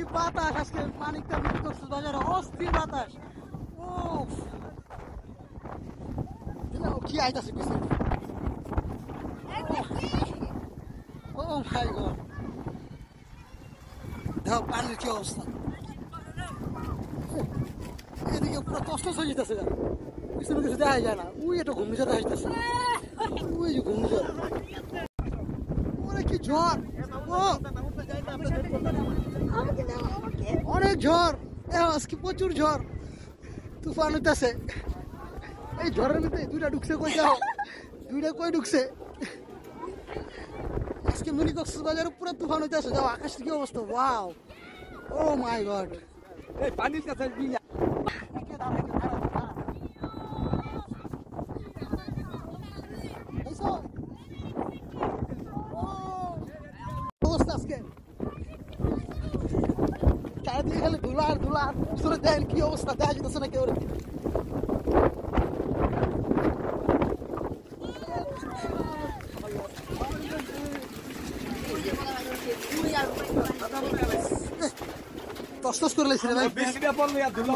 কি বাতাস আজকে মানিকটা মিট করছিস বাজারে অস্থির বাতাস ও কি আইতাছে পিছনে ও মাই গড দেখো পানির কি অবস্থা এদিকে পুরো কষ্ট হয়ে যেতেছে পিছনে কিছু দেখা যায় না ওই একটা ঘূর্ণিঝড় আসতেছে ওই যে ঘূর্ণিঝড় ওরে কি ঝড় ও অনেক ঝড় আজকে প্রচুর ঝড় তুফান হইতেছে এই ঝড়ের ভিতরে দুইটা ঢুকছে কই যাও দুইটা কই ঢুকছে আজকে মিনি কক্সবাজারে পুরো তুফান হইতেছে যাও আকাশের কি অবস্থা ওয়াও ও মাই গড এই পানির কাছে বিয়া অবস্থা আজকে চারিদিকে খালি ধুলার ধুলার পিছনে দেখেন কি অবস্থা দেখা যেতেছে না কেউ টস টস করে লেগেছে ভাই বেশিটা পড়লে আর ধুলা